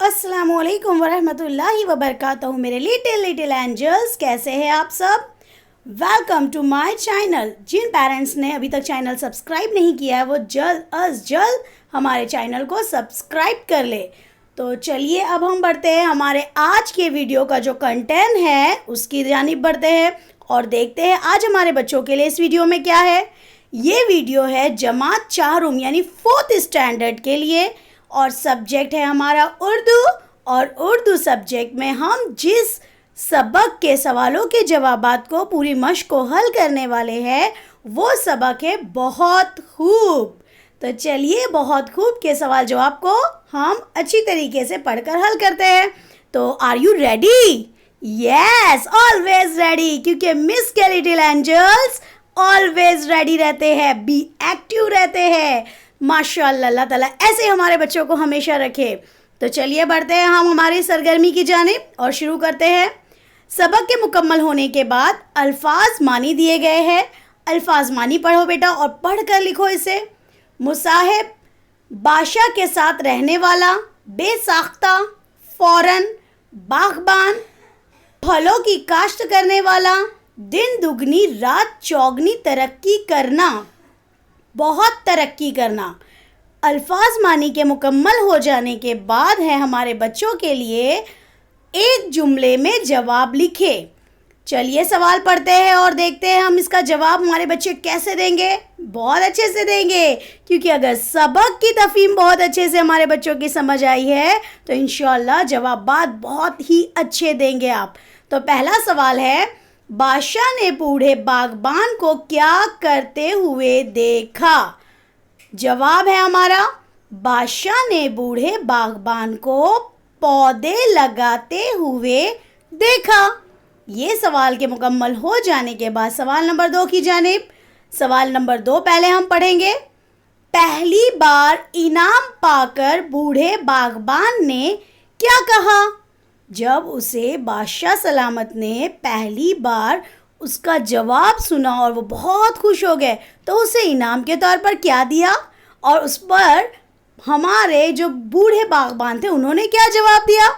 अस्सलामुअलैकुम वरहमतुल्लाहि वबरकातुहू मेरे लिटिल एंजल्स, कैसे हैं आप सब। Welcome to my channel. जिन पेरेंट्स ने अभी तक चैनल सब्सक्राइब नहीं किया है वो जल्द हमारे चैनल को सब्सक्राइब कर ले। तो चलिए अब हम बढ़ते हैं हमारे आज के वीडियो का जो कंटेंट है उसकी जानिब बढ़ते हैं और देखते हैं आज हमारे बच्चों के लिए इस वीडियो में क्या है। ये वीडियो है जमात चाहरुम यानी 4th स्टैंडर्ड के लिए और सब्जेक्ट है हमारा उर्दू। और उर्दू सब्जेक्ट में हम जिस सबक के सवालों के जवाबात को पूरी मश्क को हल करने वाले हैं वो सबक है बहुत खूब। तो चलिए बहुत खूब के सवाल जवाब को हम अच्छी तरीके से पढ़कर हल करते हैं। तो are you ready? Yes, always ready, क्योंकि मिस के लिटिल एंजल्स ऑलवेज रेडी रहते हैं, बी एक्टिव रहते हैं। माशाअल्लाह, अल्लाह ताला ऐसे हमारे बच्चों को हमेशा रखे। तो चलिए बढ़ते हैं हम हमारी सरगर्मी की जानिब और शुरू करते हैं। सबक के मुकम्मल होने के बाद अल्फाज मानी दिए गए हैं। अल्फाज मानी पढ़ो बेटा और पढ़ कर लिखो इसे। मुसाहिब, बादशाह के साथ रहने वाला, बेसाख्ता, फौरन, बागबान, फलों की काश्त करने वाला, दिन दुगनी रात चौगनी, तरक्की करना, बहुत तरक्की करना। अल्फाज मानी के मुकम्मल हो जाने के बाद है हमारे बच्चों के लिए एक जुमले में जवाब लिखे। चलिए सवाल पढ़ते हैं और देखते हैं हम इसका जवाब हमारे बच्चे कैसे देंगे। बहुत अच्छे से देंगे, क्योंकि अगर सबक की तफहीम बहुत अच्छे से हमारे बच्चों की समझ आई है तो इंशाअल्लाह जवाबात बहुत ही अच्छे देंगे आप। तो पहला सवाल है, बादशाह ने बूढ़े बागबान को क्या करते हुए देखा। जवाब है हमारा, बादशाह ने बूढ़े बागबान को पौधे लगाते हुए देखा। ये सवाल के मुकम्मल हो जाने के बाद सवाल नंबर 2 की जानिब। सवाल नंबर 2 पहले हम पढ़ेंगे। पहली बार इनाम पाकर बूढ़े बागबान ने क्या कहा। जब उसे बादशाह सलामत ने पहली बार उसका जवाब सुना और वो बहुत खुश हो गए तो उसे इनाम के तौर पर क्या दिया और उस पर हमारे जो बूढ़े बागबान थे उन्होंने क्या जवाब दिया।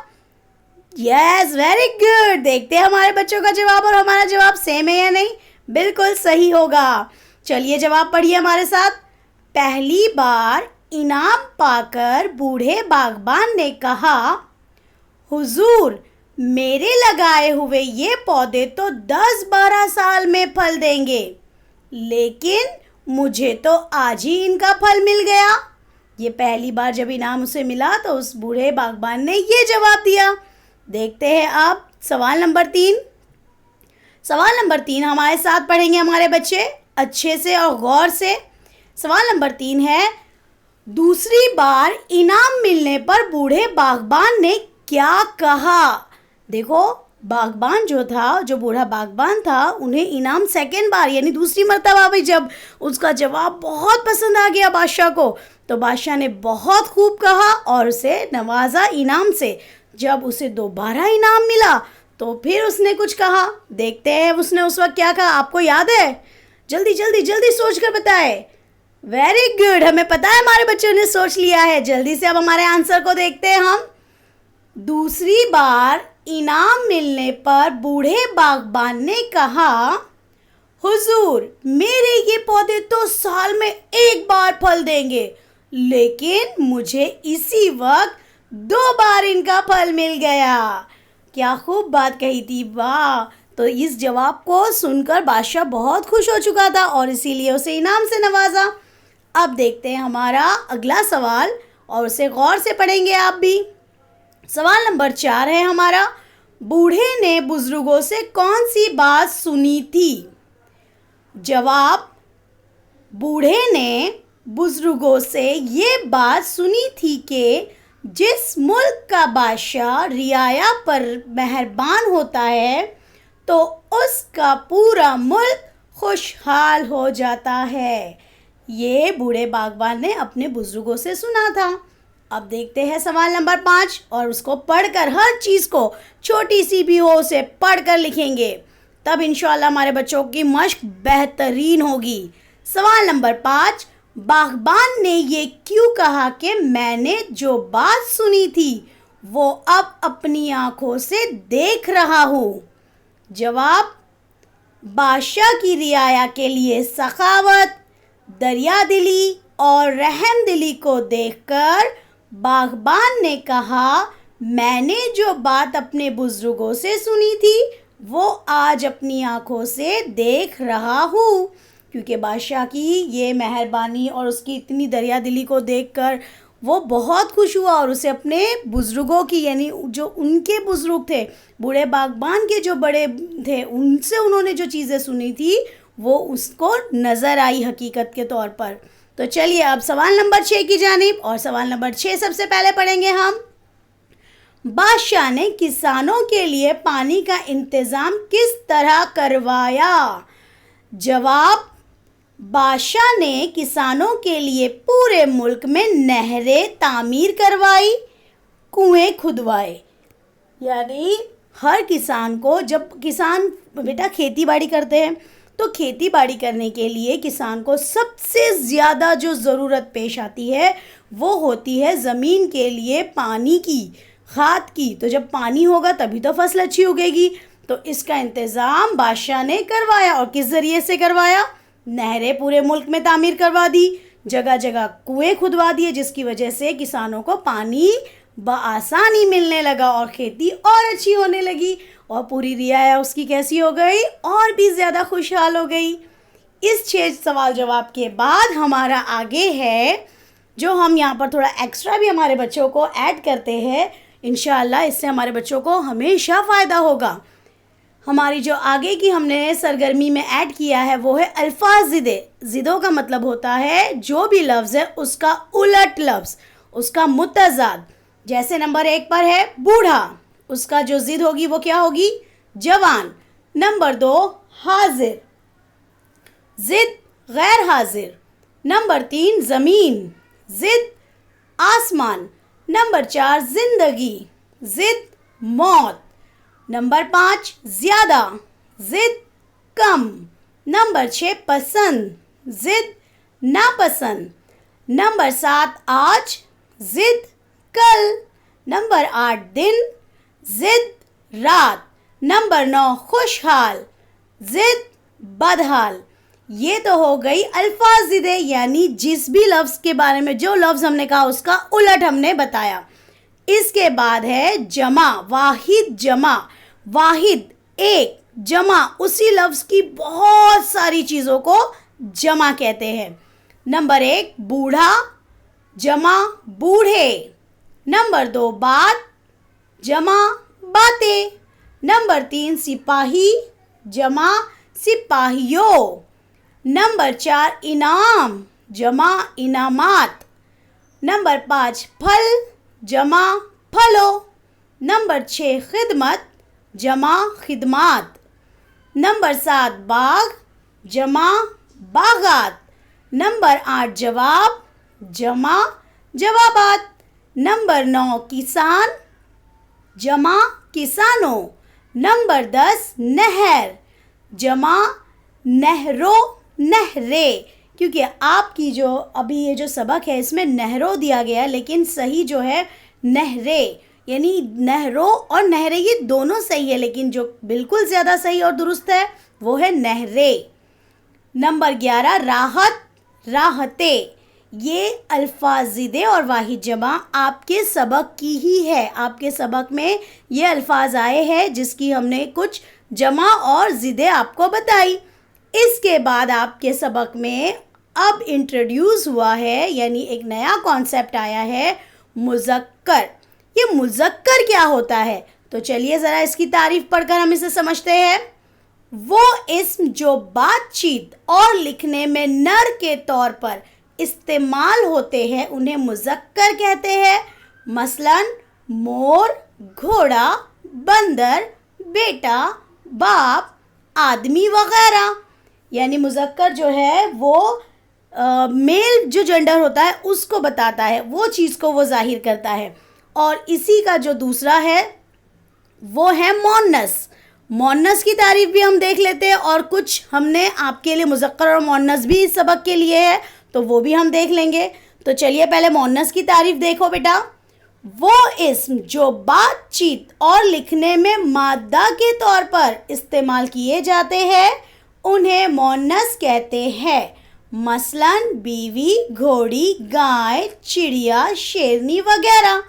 Yes, very good. देखते हैं हमारे बच्चों का जवाब और हमारा जवाब सेम है या नहीं। बिल्कुल सही होगा। चलिए जवाब पढ़िए हमारे साथ। पहली बार इनाम पाकर बूढ़े बागबान ने कहा, हुजूर, मेरे लगाए हुए ये पौधे तो 10-12 साल में फल देंगे, लेकिन मुझे तो आज ही इनका फल मिल गया। ये पहली बार जब इनाम उसे मिला तो उस बूढ़े बागबान ने ये जवाब दिया। देखते हैं आप सवाल नंबर 3। सवाल नंबर 3 हमारे साथ पढ़ेंगे हमारे बच्चे अच्छे से और गौर से। सवाल नंबर 3 है, दूसरी बार इनाम मिलने पर बूढ़े बागबान ने क्या कहा। देखो, बागबान जो बूढ़ा बागबान था उन्हें इनाम सेकेंड बार यानी दूसरी मर्तबा भी जब उसका जवाब बहुत पसंद आ गया बादशाह को तो बादशाह ने बहुत खूब कहा और उसे नवाजा इनाम से। जब उसे दोबारा इनाम मिला तो फिर उसने कुछ कहा। देखते हैं उसने उस वक्त क्या कहा। आपको याद है? जल्दी जल्दी जल्दी सोच कर बताए। वेरी गुड, हमें पता है हमारे बच्चों ने सोच लिया है। जल्दी से अब हमारे आंसर को देखते हैं हम। दूसरी बार इनाम मिलने पर बूढ़े बागबान ने कहा, हुजूर, मेरे ये पौधे तो साल में एक बार फल देंगे, लेकिन मुझे इसी वक्त 2 बार इनका फल मिल गया। क्या खूब बात कही थी, वाह। तो इस जवाब को सुनकर बादशाह बहुत खुश हो चुका था और इसीलिए उसे इनाम से नवाजा। अब देखते हैं हमारा अगला सवाल और उसे गौर से पढ़ेंगे आप भी। सवाल नंबर 4 है हमारा, बूढ़े ने बुजुर्गों से कौन सी बात सुनी थी। जवाब, बूढ़े ने बुजुर्गों से ये बात सुनी थी कि जिस मुल्क का बादशाह रियाया पर मेहरबान होता है तो उसका पूरा मुल्क खुशहाल हो जाता है। ये बूढ़े बागबान ने अपने बुजुर्गों से सुना था। अब देखते हैं सवाल नंबर 5 और उसको पढ़कर हर चीज़ को छोटी सी भी हो उसे पढ़कर लिखेंगे, तब इंशाल्लाह हमारे बच्चों की मश्क बेहतरीन होगी। सवाल नंबर 5, बागबान ने ये क्यों कहा कि मैंने जो बात सुनी थी वो अब अपनी आंखों से देख रहा हूँ। जवाब, बादशाह की रियाया के लिए सखावत, दरिया दिली और रहम दिली को देखकर बागबान ने कहा, मैंने जो बात अपने बुजुर्गों से सुनी थी वो आज अपनी आंखों से देख रहा हूँ। क्योंकि बादशाह की ये मेहरबानी और उसकी इतनी दरिया दिली को देखकर वो बहुत खुश हुआ और उसे अपने बुज़ुर्गों की, यानी जो उनके बुज़ुर्ग थे, बूढ़े बागबान के जो बड़े थे, उनसे उन्होंने जो चीज़ें सुनी थी वो उसको नज़र आई हकीकत के तौर पर। तो चलिए अब सवाल नंबर 6 की जानिब, और सवाल नंबर 6 सबसे पहले पढ़ेंगे हम। बादशाह ने किसानों के लिए पानी का इंतज़ाम किस तरह करवाया? जवाब, बादशाह ने किसानों के लिए पूरे मुल्क में नहरें तामीर करवाई, कुएं खुदवाए। यानी हर किसान को, जब किसान बेटा खेती बाड़ी करते हैं तो खेती बाड़ी करने के लिए किसान को सबसे ज़्यादा जो ज़रूरत पेश आती है वो होती है ज़मीन के लिए पानी की, खाद की। तो जब पानी होगा तभी तो फसल अच्छी उगेगी। तो इसका इंतज़ाम बादशाह ने करवाया, और किस ज़रिए से करवाया? नहरें पूरे मुल्क में तामीर करवा दी, जगह जगह कुएं खुदवा दिए, जिसकी वजह से किसानों को पानी बआसानी मिलने लगा और खेती और अच्छी होने लगी, और पूरी रियाया उसकी कैसी हो गई? और भी ज़्यादा खुशहाल हो गई। इस 6 सवाल जवाब के बाद हमारा आगे है, जो हम यहाँ पर थोड़ा एक्स्ट्रा भी हमारे बच्चों को ऐड करते हैं। इंशाअल्लाह इससे हमारे बच्चों को हमेशा फ़ायदा होगा। हमारी जो आगे की हमने सरगर्मी में ऐड किया है वो है अल्फाज ज़िदे। ज़िदों का मतलब होता है जो भी लफ्ज़ है उसका उलट लफ्ज़, उसका मुतज़ाद। जैसे नंबर 1 पर है बूढ़ा, उसका जो ज़िद होगी वो क्या होगी? जवान। नंबर 2 हाजिर, ज़िद गैर हाजिर। नंबर 3 ज़मीन, ज़िद आसमान। नंबर 4 ज़िंदगी, ज़िद मौत। नंबर 5 ज़्यादा, ज़िद कम। नंबर 6 पसंद, ज़िद नापसंद। नंबर 7 आज, ज़िद कल। नंबर 8 दिन, ज़िद रात। नंबर 9 खुशहाल, ज़िद बदहाल। ये तो हो गई अल्फाज ज़िदे, यानी जिस भी लफ्ज़ के बारे में जो लफ्ज़ हमने कहा उसका उलट हमने बताया। इसके बाद है जमा, वाहिद जमा। वाहिद एक, जमा उसी लफ्ज़ की बहुत सारी चीज़ों को जमा कहते हैं। नंबर 1 बूढ़ा, जमा बूढ़े। नंबर 2 बात, जमा बातें। नंबर 3 सिपाही, जमा सिपाहियों। नंबर 4 इनाम, जमा इनामात। नंबर 5 फल, जमा फलों। नंबर 6 खिदमत, जमा खिदमात। नंबर 7 बाग, जमा बागात। नंबर 8 जवाब, जमा जवाबात। नंबर 9 किसान, जमा किसानों। नंबर 10 नहर, जमा नहरों नहरें। क्योंकि आपकी जो अभी ये जो सबक है इसमें नहरों दिया गया है, लेकिन सही जो है नहरें, यानी नहरों और नहरें ये दोनों सही है, लेकिन जो बिल्कुल ज़्यादा सही और दुरुस्त है वो है नहरें। नंबर 11 राहत, राहतें। ये अल्फाज ज़िदे और वाहिद जमा आपके सबक की ही है। आपके सबक में ये अल्फाज आए हैं जिसकी हमने कुछ जमा और ज़िदे आपको बताई। इसके बाद आपके सबक में अब इंट्रोड्यूस हुआ है, यानी एक नया कॉन्सेप्ट आया है, मुज़क्कर। ये मुज़क्कर क्या होता है? तो चलिए ज़रा इसकी तारीफ़ पढ़कर हम इसे समझते हैं। वो इस्म जो बातचीत और लिखने में नर के तौर पर इस्तेमाल होते हैं उन्हें मुज़क्कर कहते हैं। मसलन मोर, घोड़ा, बंदर, बेटा, बाप, आदमी वगैरह। यानी मुज़क्कर जो है वो मेल जो जेंडर होता है उसको बताता है, वो चीज़ को वो ज़ाहिर करता है। और इसी का जो दूसरा है वो है मोन्नस। मोन्नस की तारीफ़ भी हम देख लेते हैं, और कुछ हमने आपके लिए मुज़क्कर और मोन्नस भी इस सबक के लिए है तो वो भी हम देख लेंगे। तो चलिए पहले मोन्नस की तारीफ़ देखो बेटा। वो इस्म जो बातचीत और लिखने में मादा के तौर पर इस्तेमाल किए जाते हैं उन्हें मोन्नस कहते हैं। मसलन बीवी, घोड़ी, गाय, चिड़िया, शेरनी वगैरह।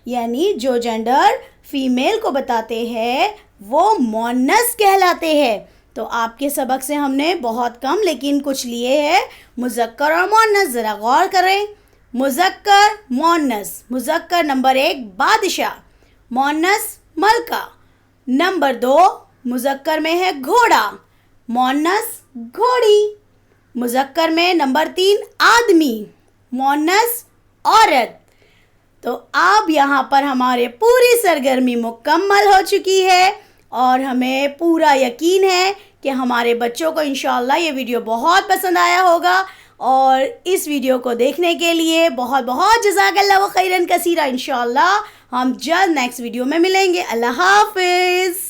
यानी जो जेंडर फीमेल को बताते हैं वो मोन्नस कहलाते हैं। तो आपके सबक से हमने बहुत कम लेकिन कुछ लिए हैं, मुज़क्कर और मोन्नस। ज़रा गौर करें। मुज़क्कर, मोन्नस। मुज़क्कर नंबर 1 बादशाह, मोन्नस मलका। नंबर 2 मुज़क्कर में है घोड़ा, मोन्नस घोड़ी। मुज़क्कर में नंबर 3 आदमी, मोन्नस औरत। तो अब यहाँ पर हमारे पूरी सरगर्मी मुकम्मल हो चुकी है और हमें पूरा यकीन है कि हमारे बच्चों को इंशाअल्लाह ये वीडियो बहुत पसंद आया होगा। और इस वीडियो को देखने के लिए बहुत बहुत जज़ाकल्लाह व खैरन कसीरा। इंशाअल्लाह हम जल्द नेक्स्ट वीडियो में मिलेंगे। अल्लाह हाफ़िज़।